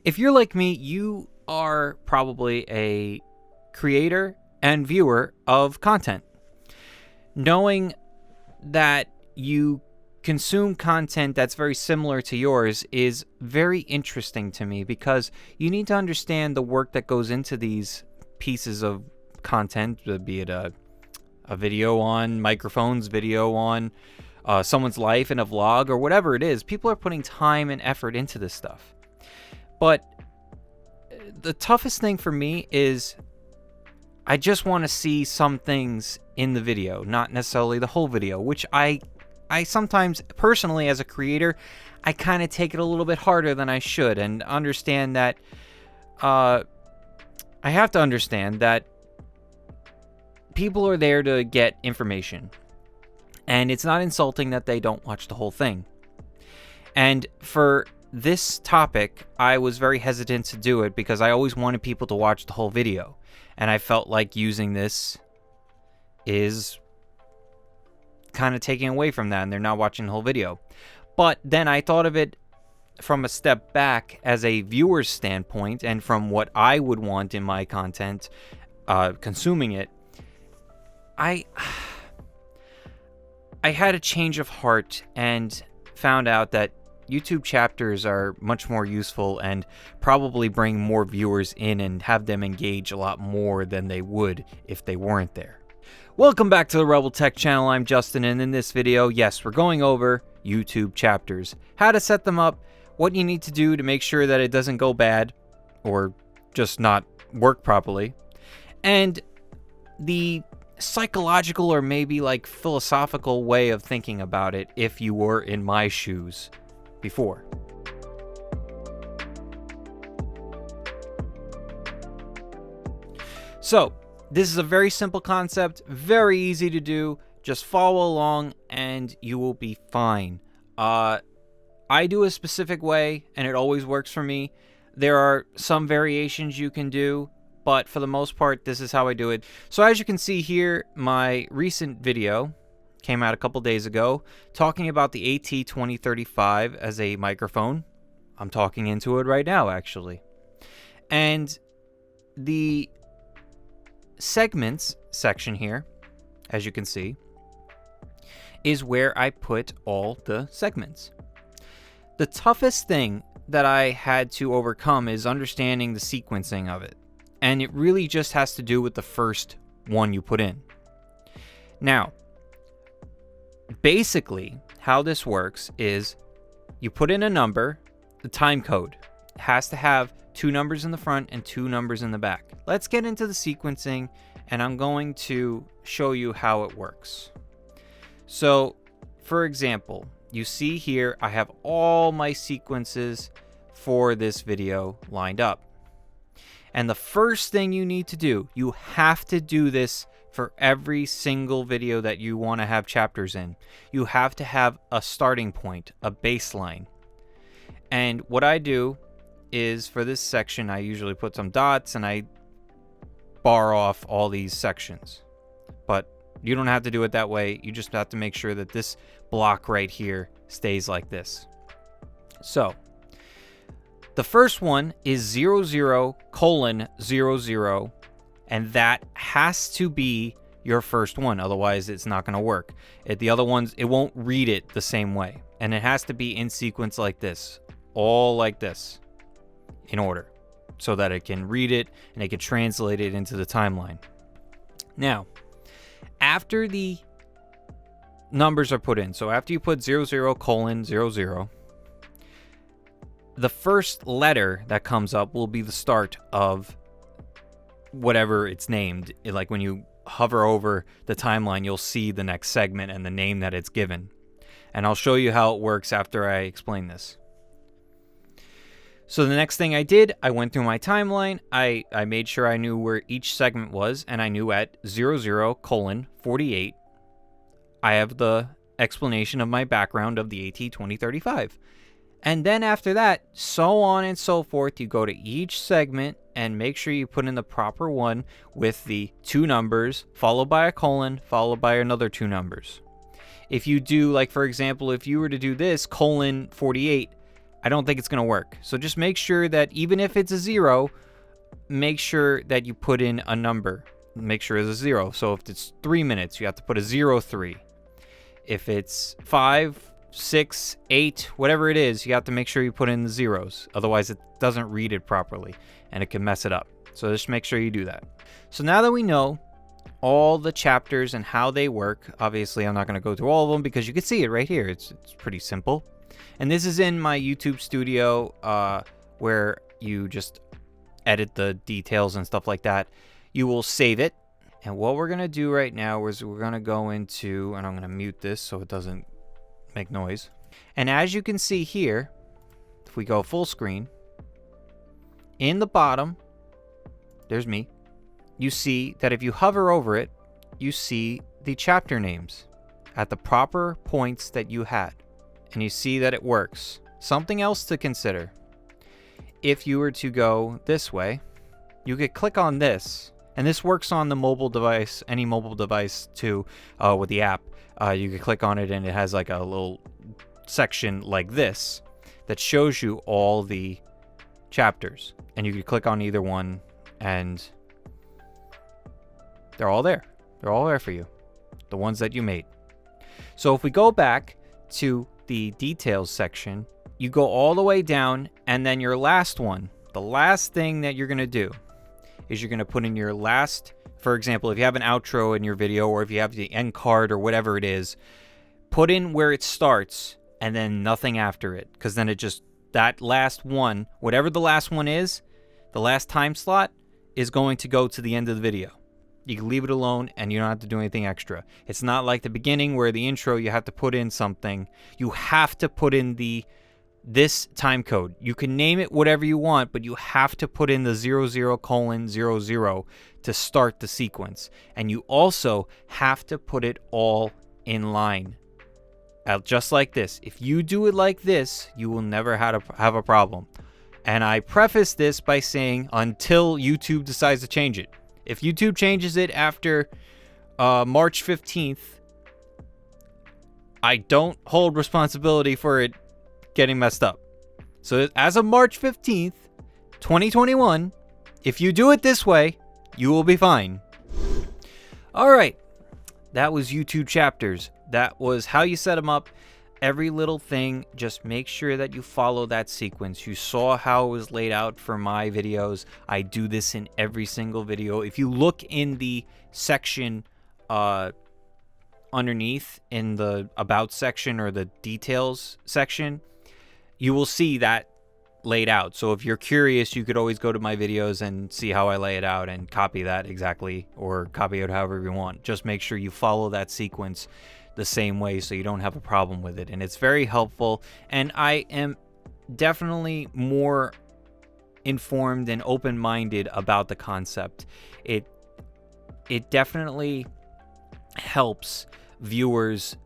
If you're like me, you are probably a creator and viewer of content. Knowing that you consume content that's very similar to yours is very interesting to me, because you need to understand the work that goes into these pieces of content, be it a video on microphones, video on someone's life in a vlog, or whatever it is. People are putting time and effort into this stuff. But the toughest thing for me is I just want to see some things in the video, not necessarily the whole video, which I sometimes, personally, as a creator, I kind of take it a little bit harder than I should, and understand that I have to understand that people are there to get information, and it's not insulting that they don't watch the whole thing. And for this topic, I was very hesitant to do it because I always wanted people to watch the whole video, and I felt like using this is kind of taking away from that, and they're not watching the whole video. But then I thought of it from a step back as a viewer's standpoint, and from what I would want in my content, consuming it. I had a change of heart and found out that YouTube chapters are much more useful and probably bring more viewers in and have them engage a lot more than they would if they weren't there. Welcome back to the Rebel Tech channel. I'm Justin, and in this video, yes, we're going over YouTube chapters, how to set them up, what you need to do to make sure that it doesn't go bad or just not work properly, and the psychological or maybe like philosophical way of thinking about it if you were in my shoes before. So, this is a very simple concept, very easy to do. Just follow along and you will be fine. I do a specific way and it always works for me. There are some variations you can do, but for the most part, this is how I do it. So as you can see here, my recent video came out a couple days ago talking about the AT2035 as a microphone. I'm talking into it right now, actually. And the segments section here, as you can see, is where I put all the segments. The toughest thing that I had to overcome is understanding the sequencing of it. And it really just has to do with the first one you put in. Now, basically, how this works is you put in a number, the time code has to have 2 numbers in the front and 2 numbers in the back. Let's get into the sequencing, and I'm going to show you how it works. So, for example, you see here I have all my sequences for this video lined up. And the first thing you need to do, you have to do this for every single video that you want to have chapters in. You have to have a starting point, a baseline. And what I do is, for this section, I usually put some dots and I bar off all these sections. But you don't have to do it that way. You just have to make sure that this block right here stays like this. So, the first one is 00:00, and that has to be your first one, otherwise it's not going to work. The other ones, it won't read it the same way, and it has to be in sequence like this, all like this, in order, so that it can read it and it can translate it into the timeline. Now, after the numbers are put in, so after you put 00:00, the first letter that comes up will be the start of whatever it's named. Like when you hover over the timeline, you'll see the next segment and the name that it's given. And I'll show you how it works after I explain this. So the next thing I did, I went through my timeline. I made sure I knew where each segment was, and I knew at 00:48, I have the explanation of my background of the AT2035. And then after that, so on and so forth, you go to each segment and make sure you put in the proper one with the 2 numbers, followed by a colon, followed by another 2 numbers. If you do, like for example, if you were to do this, :48, I don't think it's going to work. So just make sure that even if it's a 0, make sure that you put in a number. Make sure it's a 0. So if it's 3 minutes, you have to put a 03. If it's 5, 6, 8, whatever it is, you have to make sure you put in the zeros. Otherwise, it doesn't read it properly and it can mess it up. So just make sure you do that. So now that we know all the chapters and how they work, obviously I'm not going to go through all of them because you can see it right here. It's pretty simple. And this is in my YouTube studio where you just edit the details and stuff like that. You will save it. And what we're going to do right now is we're going to go into, and I'm going to mute this so it doesn't make noise. And as you can see here, if we go full screen, in the bottom, there's me. You see that if you hover over it, you see the chapter names at the proper points that you had. And you see that it works. Something else to consider. If you were to go this way, you could click on this. And this works on the mobile device, any mobile device too, with the app. You could click on it and it has like a little section like this that shows you all the chapters. And you could click on either one and they're all there. They're all there for you. The ones that you made. So if we go back to the details section, you go all the way down and then your last one, the last thing that you're going to do is you're going to put in your last, for example, if you have an outro in your video or if you have the end card or whatever it is, put in where it starts and then nothing after it. Because then it just, that last one, whatever the last one is, the last time slot is going to go to the end of the video. You can leave it alone and you don't have to do anything extra. It's not like the beginning where the intro, you have to put in something. You have to put in this time code. You can name it whatever you want, but you have to put in the 00:00 to start the sequence. And you also have to put it all in line. Just like this. If you do it like this, you will never have a problem. And I preface this by saying until YouTube decides to change it. If YouTube changes it after March 15th, I don't hold responsibility for it getting messed up. So as of March 15th, 2021, if you do it this way, you will be fine. All right. That was YouTube chapters. That was how you set them up. Every little thing, just make sure that you follow that sequence. You saw how it was laid out for my videos. I do this in every single video. If you look in the section underneath in the about section or the details section, you will see that laid out. So if you're curious, you could always go to my videos and see how I lay it out and copy that exactly, or copy it however you want. Just make sure you follow that sequence the same way so you don't have a problem with it. And it's very helpful, and I am definitely more informed and open-minded about the concept. It definitely helps viewers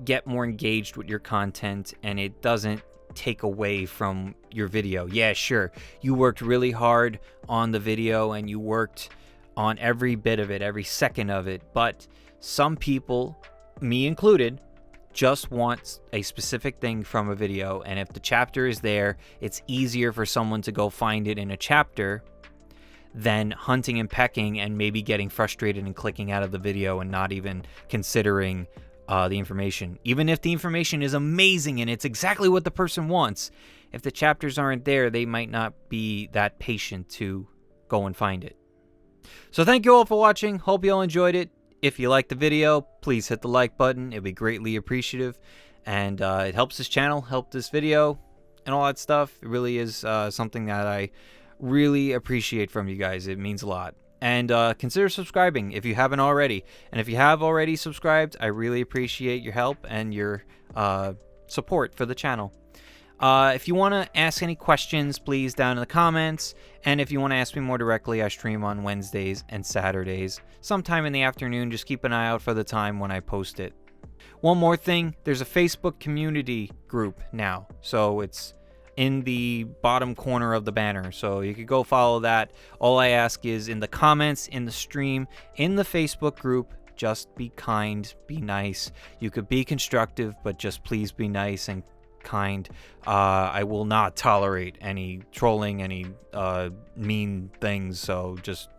get more engaged with your content, and it doesn't take away from your video. Yeah, sure, you worked really hard on the video and you worked on every bit of it, every second of it, but some people, me included, just want a specific thing from a video, and if the chapter is there, it's easier for someone to go find it in a chapter than hunting and pecking and maybe getting frustrated and clicking out of the video and not even considering the information. Even if the information is amazing and it's exactly what the person wants, if the chapters aren't there, they might not be that patient to go and find it. So thank you all for watching. Hope you all enjoyed it. If you liked the video, please hit the like button. It'd be greatly appreciative. And it helps this channel, help this video, and all that stuff. It really is something that I really appreciate from you guys. It means a lot. And consider subscribing if you haven't already. And if you have already subscribed, I really appreciate your help and your support for the channel. If you want to ask any questions, please down in the comments. And if you want to ask me more directly, I stream on Wednesdays and Saturdays. Sometime in the afternoon, just keep an eye out for the time when I post it. One more thing, there's a Facebook community group now. So it's in the bottom corner of the banner, so you could go follow that. All I ask is in the comments, in the stream, in the Facebook group, just be kind, be nice. You could be constructive, but just please be nice and kind. I will not tolerate any trolling, any mean things, so just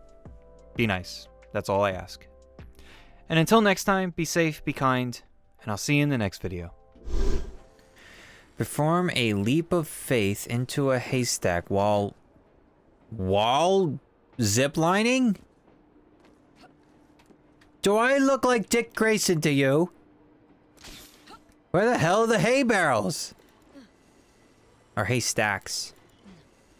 be nice. That's all I ask. And until next time, be safe, be kind, and I'll see you in the next video. Perform a leap of faith into a haystack while ziplining? Do I look like Dick Grayson to you? Where the hell are the hay barrels? Or haystacks?